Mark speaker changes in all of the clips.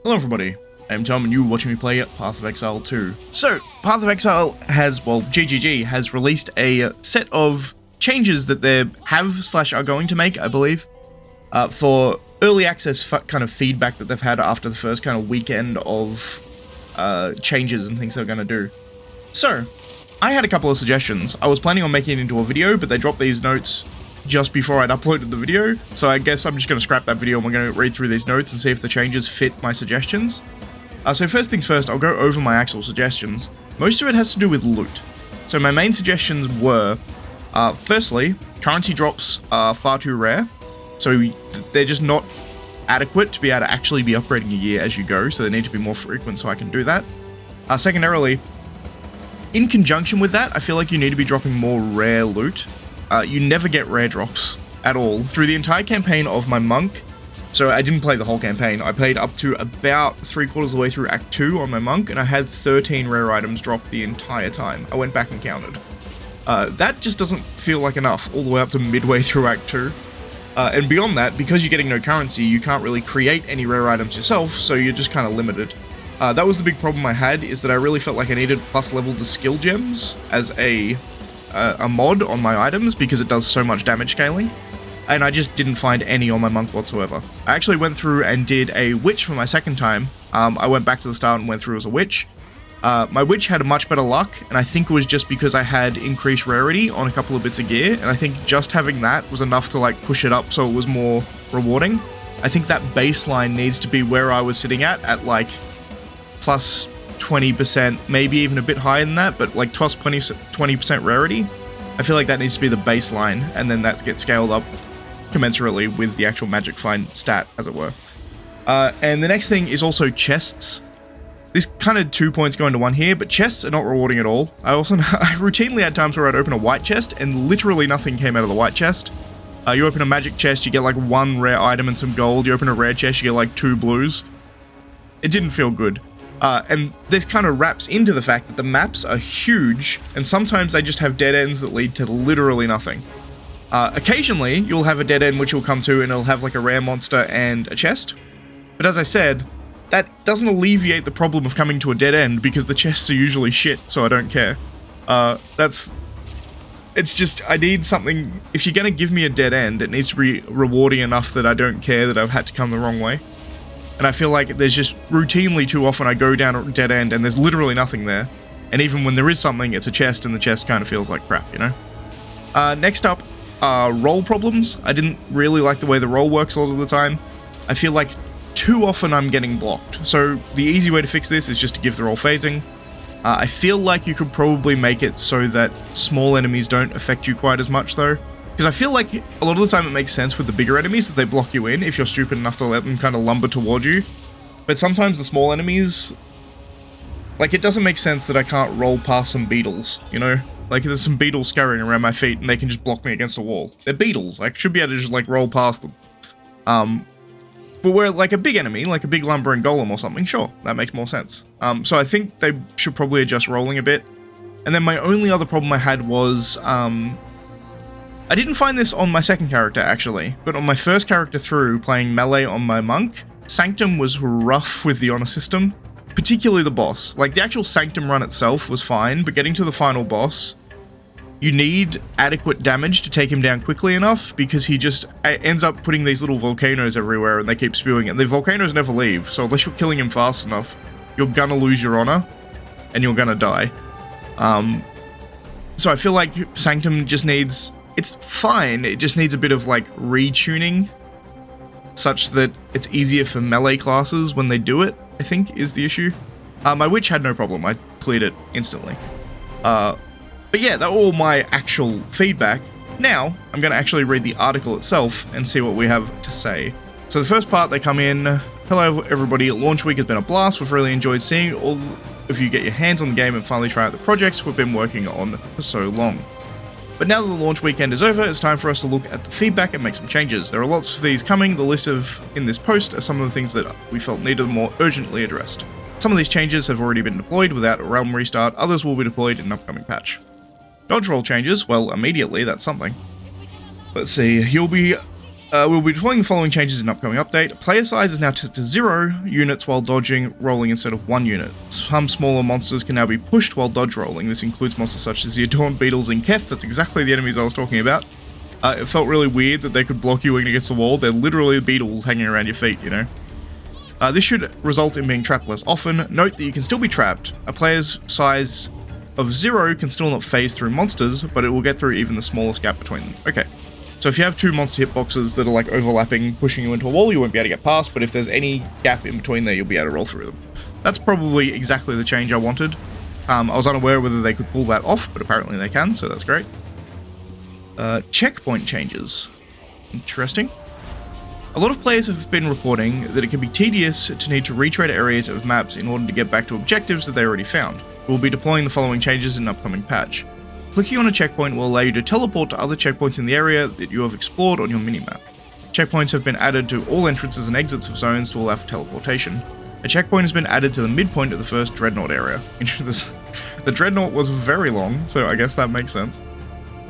Speaker 1: Hello everybody, I'm Tom and you're watching me play Path of Exile 2. So, Path of Exile has, well, GGG has released a set of changes that they are going to make, I believe, for early access kind of feedback that they've had after the first kind of weekend of changes and things they're going to do. So, I had a couple of suggestions. I was planning on making it into a video, but they dropped these notes just before I'd uploaded the video, so I guess I'm just going to scrap that video and we're going to read through these notes and see if the changes fit my suggestions. So first things first, I'll go over my actual suggestions. Most of it has to do with loot. So my main suggestions were, firstly, currency drops are far too rare, so they're just not adequate to be able to actually be upgrading a year as you go, so they need to be more frequent so I can do that. Secondarily, in conjunction with that, I feel like you need to be dropping more rare loot. You never get rare drops at all. Through the entire campaign of my monk, so I didn't play the whole campaign, I played up to about 3/4 of the way through Act 2 on my monk, and I had 13 rare items drop the entire time. I went back and counted. That just doesn't feel like enough, all the way up to midway through Act 2. And beyond that, because you're getting no currency, you can't really create any rare items yourself, so you're just kind of limited. That was the big problem I had, is that I really felt like I needed plus level the skill gems as a mod on my items because it does so much damage scaling, and I just didn't find any on my monk whatsoever. I actually went through and did a witch for my second time. I went back to the start and went through as a witch. My witch had a much better luck, and I think it was just because I had increased rarity on a couple of bits of gear, and I think just having that was enough to like push it up so it was more rewarding. I think that baseline needs to be where I was sitting at like plus 20%, maybe even a bit higher than that, but like plus 20% rarity. I feel like that needs to be the baseline, and then that gets scaled up commensurately with the actual magic find stat, as it were. And the next thing is also chests. This kind of 2 points go into one here, but chests are not rewarding at all. I routinely had times where I'd open a white chest and literally nothing came out of the white chest. You open a magic chest, you get like one rare item and some gold. You open a rare chest, you get like 2 blues. It didn't feel good. And this kind of wraps into the fact that the maps are huge, and sometimes they just have dead ends that lead to literally nothing. Occasionally, you'll have a dead end which you'll come to and it'll have like a rare monster and a chest. But as I said, that doesn't alleviate the problem of coming to a dead end because the chests are usually shit, so I don't care. It's just, I need something. If you're going to give me a dead end, it needs to be rewarding enough that I don't care that I've had to come the wrong way. And I feel like there's just routinely too often I go down a dead end and there's literally nothing there. And even when there is something, it's a chest, and the chest kind of feels like crap, you know? Next up, roll problems. I didn't really like the way the roll works a lot of the time. I feel like too often I'm getting blocked. So the easy way to fix this is just to give the roll phasing. I feel like you could probably make it so that small enemies don't affect you quite as much though. Because I feel like a lot of the time it makes sense with the bigger enemies that they block you in if you're stupid enough to let them kind of lumber toward you. But sometimes the small enemies, like, it doesn't make sense that I can't roll past some beetles, you know? Like, there's some beetles scurrying around my feet and they can just block me against a wall. They're beetles. I should be able to just, like, roll past them. But where, like, a big enemy, like a big lumbering golem or something, sure, that makes more sense. So I think they should probably adjust rolling a bit. And then my only other problem I had was, I didn't find this on my second character, actually, but on my first character through, playing melee on my monk, Sanctum was rough with the honor system, particularly the boss. Like, the actual Sanctum run itself was fine, but getting to the final boss, you need adequate damage to take him down quickly enough, because he just ends up putting these little volcanoes everywhere and they keep spewing, and the volcanoes never leave, so unless you're killing him fast enough, you're gonna lose your honor, and you're gonna die. So I feel like Sanctum just needs... It's fine, it just needs a bit of, like, retuning, such that it's easier for melee classes when they do it, I think, is the issue. My witch had no problem, I cleared it instantly. But yeah, that all my actual feedback. Now, I'm going to actually read the article itself and see what we have to say. So the first part, they come in, hello everybody, launch week has been a blast, we've really enjoyed seeing all of you get your hands on the game and finally try out the projects we've been working on for so long. But now that the launch weekend is over, it's time for us to look at the feedback and make some changes. There are lots of these coming. The list in this post are some of the things that we felt needed more urgently addressed. Some of these changes have already been deployed without a realm restart, others will be deployed in an upcoming patch. Dodge roll changes, well, immediately, that's something. Let's see, you'll be We'll be deploying the following changes in upcoming update. Player size is now set to 0 units while dodging, rolling instead of 1 unit. Some smaller monsters can now be pushed while dodge rolling. This includes monsters such as the Adorned Beetles and Keth. That's exactly the enemies I was talking about. It felt really weird that they could block you against the wall. They're literally beetles hanging around your feet, you know. This should result in being trapped less often. Note that you can still be trapped. A player's size of 0 can still not phase through monsters, but it will get through even the smallest gap between them. Okay. So if you have two monster hitboxes that are like overlapping, pushing you into a wall, you won't be able to get past, but if there's any gap in between there, you'll be able to roll through them. That's probably exactly the change I wanted. I was unaware whether they could pull that off, but apparently they can, so that's great. Checkpoint changes. Interesting. A lot of players have been reporting that it can be tedious to need to retread areas of maps in order to get back to objectives that they already found. We'll be deploying the following changes in an upcoming patch. Clicking on a checkpoint will allow you to teleport to other checkpoints in the area that you have explored on your minimap. Checkpoints have been added to all entrances and exits of zones to allow for teleportation. A checkpoint has been added to the midpoint of the first Dreadnought area. The Dreadnought was very long, so I guess that makes sense.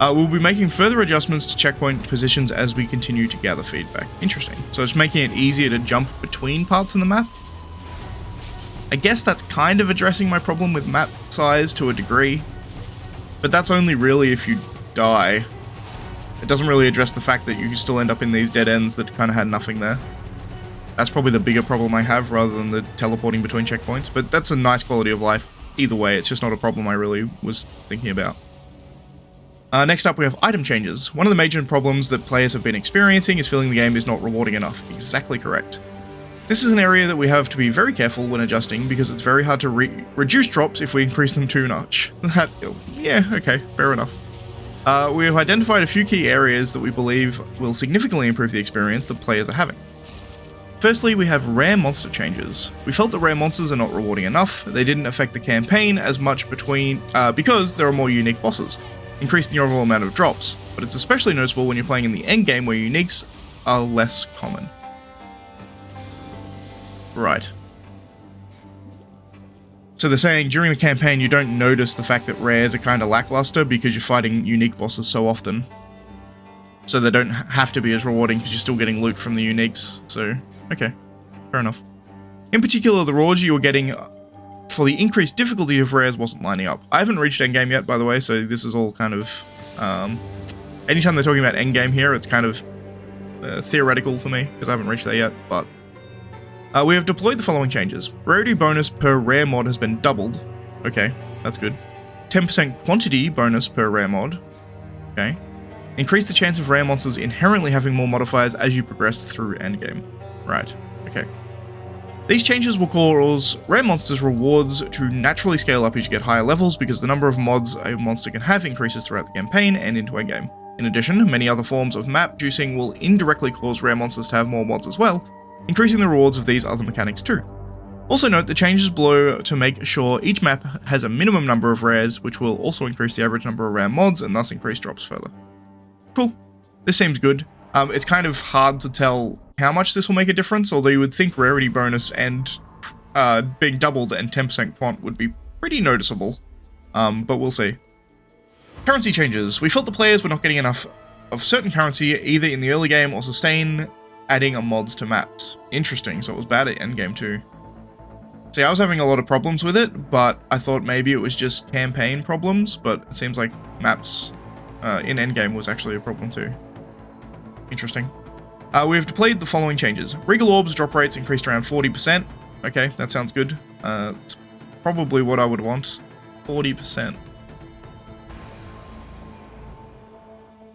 Speaker 1: We'll be making further adjustments to checkpoint positions as we continue to gather feedback. Interesting. So it's making it easier to jump between parts in the map. I guess that's kind of addressing my problem with map size to a degree. But that's only really if you die. It doesn't really address the fact that you still end up in these dead ends that kind of had nothing there. That's probably the bigger problem I have rather than the teleporting between checkpoints, but that's a nice quality of life. Either way, it's just not a problem I really was thinking about. Next up we have item changes. One of the major problems that players have been experiencing is feeling the game is not rewarding enough. Exactly correct. This is an area that we have to be very careful when adjusting because it's very hard to reduce drops if we increase them too much. Yeah, okay, fair enough. We have identified a few key areas that we believe will significantly improve the experience that players are having. Firstly, we have rare monster changes. We felt that rare monsters are not rewarding enough. They didn't affect the campaign as much because there are more unique bosses, increasing the overall amount of drops, but it's especially noticeable when you're playing in the endgame where uniques are less common. Right. So they're saying during the campaign you don't notice the fact that rares are kind of lackluster because you're fighting unique bosses so often. So they don't have to be as rewarding because you're still getting loot from the uniques. So, okay, fair enough. In particular, the rewards you were getting for the increased difficulty of rares wasn't lining up. I haven't reached endgame yet, by the way, so this is all kind of... anytime they're talking about endgame here, it's kind of theoretical for me because I haven't reached there yet, but... we have deployed the following changes. Rarity bonus per rare mod has been doubled. Okay, that's good. 10% quantity bonus per rare mod. Okay. Increase the chance of rare monsters inherently having more modifiers as you progress through endgame. Right, okay. These changes will cause rare monsters' rewards to naturally scale up as you get higher levels because the number of mods a monster can have increases throughout the campaign and into endgame. In addition, many other forms of map juicing will indirectly cause rare monsters to have more mods as well, increasing the rewards of these other mechanics too. Also note the changes below to make sure each map has a minimum number of rares, which will also increase the average number of rare mods and thus increase drops further. Cool. This seems good. It's kind of hard to tell how much this will make a difference, although you would think rarity bonus and being doubled and 10% quant would be pretty noticeable. But we'll see. Currency changes. We felt the players were not getting enough of certain currency either in the early game or sustain adding mods to maps. Interesting, so it was bad at endgame too. See, I was having a lot of problems with it, but I thought maybe it was just campaign problems, but it seems like maps in endgame was actually a problem too. Interesting. We have deployed the following changes. Regal Orbs drop rates increased around 40%. Okay, that sounds good. It's probably what I would want. 40%.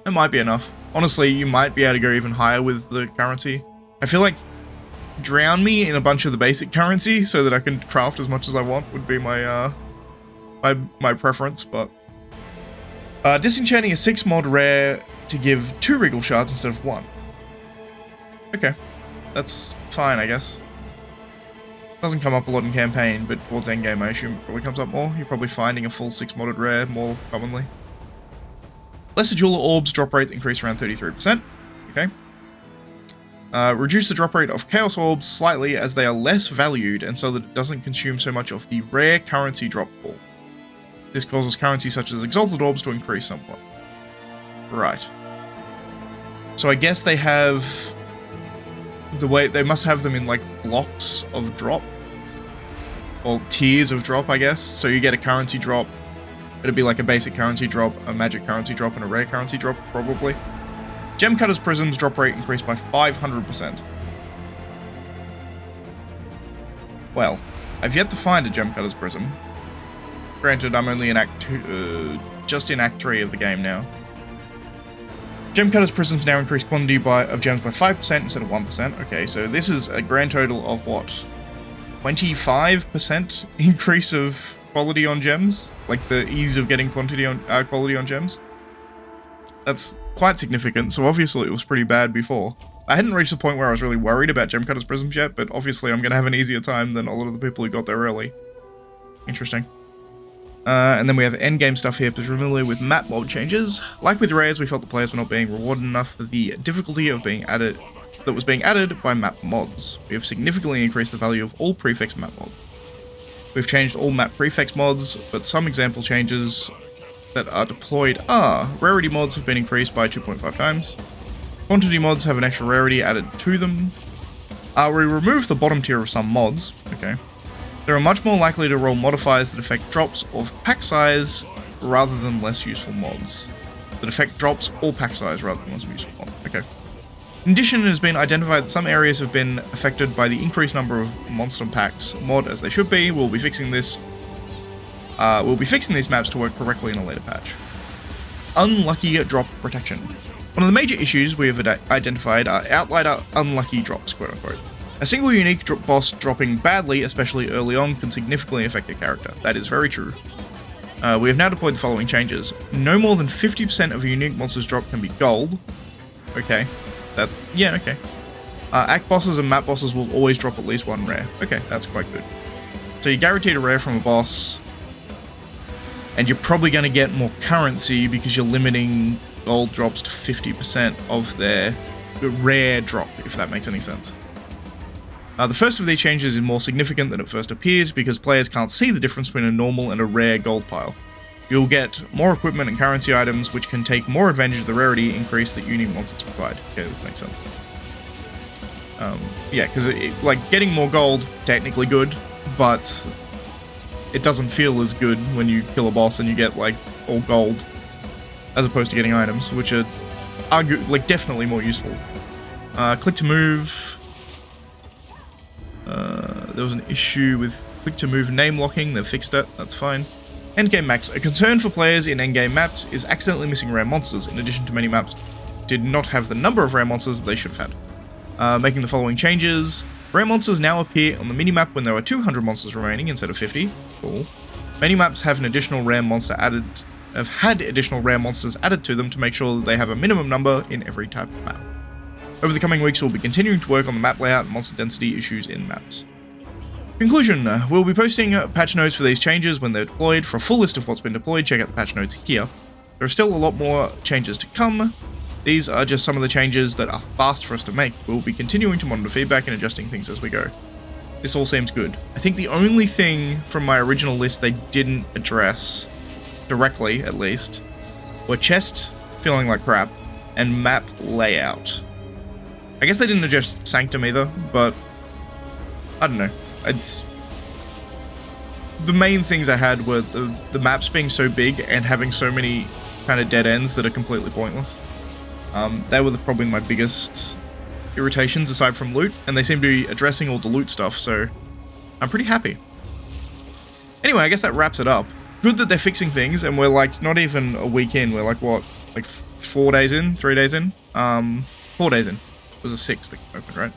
Speaker 1: It might be enough. Honestly, you might be able to go even higher with the currency. I feel like drown me in a bunch of the basic currency so that I can craft as much as I want would be my my preference, but... disenchanting a 6 mod rare to give 2 Regal Shards instead of 1. Okay. That's fine, I guess. Doesn't come up a lot in campaign, but towards endgame I assume it probably comes up more. You're probably finding a full 6 modded rare more commonly. Lesser Jeweler Orbs drop rate increased around 33%. Okay. Reduce the drop rate of Chaos Orbs slightly as they are less valued and so that it doesn't consume so much of the rare currency drop pool. This causes currency such as Exalted Orbs to increase somewhat. Right. So I guess they have the way they must have them in like blocks of drop or tiers of drop, I guess. So you get a currency drop. It'd be like a basic currency drop, a magic currency drop, and a rare currency drop, probably. Gem Cutter's Prism's drop rate increased by 500%. Well, I've yet to find a Gem Cutter's Prism. Granted, I'm only in just in Act 3 of the game now. Gem Cutter's Prisms now increase quantity of gems by 5% instead of 1%. Okay, so this is a grand total of what? 25% increase of quality on gems? Like the ease of getting quality on gems? That's quite significant, so obviously it was pretty bad before. I hadn't reached the point where I was really worried about Gem Cutter's Prisms yet, but obviously I'm going to have an easier time than a lot of the people who got there early. Interesting. And then we have endgame stuff here, presumably with map mod changes. Like with rares, we felt the players were not being rewarded enough for the difficulty of being added that was being added by map mods. We have significantly increased the value of all prefix map mods. We've changed all map prefix mods, but some example changes that are deployed are rarity mods have been increased by 2.5 times. Quantity mods have an extra rarity added to them. We removed the bottom tier of some mods. Okay. They are much more likely to roll modifiers that affect drops of pack size rather than less useful mods. That affect drops or pack size rather than less useful mods. Okay. In addition, it has been identified that some areas have been affected by the increased number of monster packs mod as they should be. We'll be fixing this. We'll be fixing these maps to work correctly in a later patch. Unlucky drop protection. One of the major issues we have identified are outlier unlucky drops, quote unquote. A single unique boss dropping badly, especially early on, can significantly affect your character. That is very true. We have now deployed the following changes. No more than 50% of a unique monster's drop can be gold. Okay. Yeah, okay. Act bosses and map bosses will always drop at least one rare. Okay, that's quite good. So you're guaranteed a rare from a boss, and you're probably going to get more currency because you're limiting gold drops to 50% of their rare drop, if that makes any sense. The first of these changes is more significant than it first appears because players can't see the difference between a normal and a rare gold pile. You'll get more equipment and currency items which can take more advantage of the rarity increase that unique monsters provide. Okay, this makes sense. Yeah, because like getting more gold, technically good, but it doesn't feel as good when you kill a boss and you get like all gold, as opposed to getting items, which are definitely more useful. Click to move. There was an issue with click to move name locking. They've fixed it. That's fine. Endgame maps. A concern for players in endgame maps is accidentally missing rare monsters. In addition to many maps did not have the number of rare monsters they should have had. Making the following changes. Rare monsters now appear on the minimap when there are 200 monsters remaining instead of 50. Cool. Many maps have an additional rare monster added. Have had additional rare monsters added to them to make sure that they have a minimum number in every type of map. Over the coming weeks, we'll be continuing to work on the map layout and monster density issues in maps. Conclusion, we'll be posting patch notes for these changes when they're deployed. For a full list of what's been deployed, check out the patch notes here. There are still a lot more changes to come. These are just some of the changes that are fast for us to make. We'll be continuing to monitor feedback and adjusting things as we go. This all seems good. I think the only thing from my original list they didn't address, directly at least, were chest feeling like crap and map layout. I guess they didn't address Sanctum either, but I don't know. The main things I had were the maps being so big and having so many kind of dead ends that are completely pointless. They were probably my biggest irritations aside from loot, and they seem to be addressing all the loot stuff, so I'm pretty happy. Anyway, I guess that wraps it up. Good that they're fixing things, and we're like not even a week in. We're like what, like 4 days in, 3 days in, 4 days in. It was a 6th that opened, right?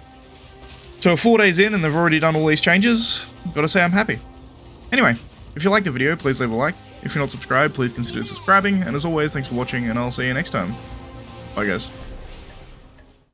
Speaker 1: So 4 days in and they've already done all these changes. Gotta say I'm happy. Anyway, if you liked the video, please leave a like. If you're not subscribed, please consider subscribing. And as always, thanks for watching and I'll see you next time. Bye guys.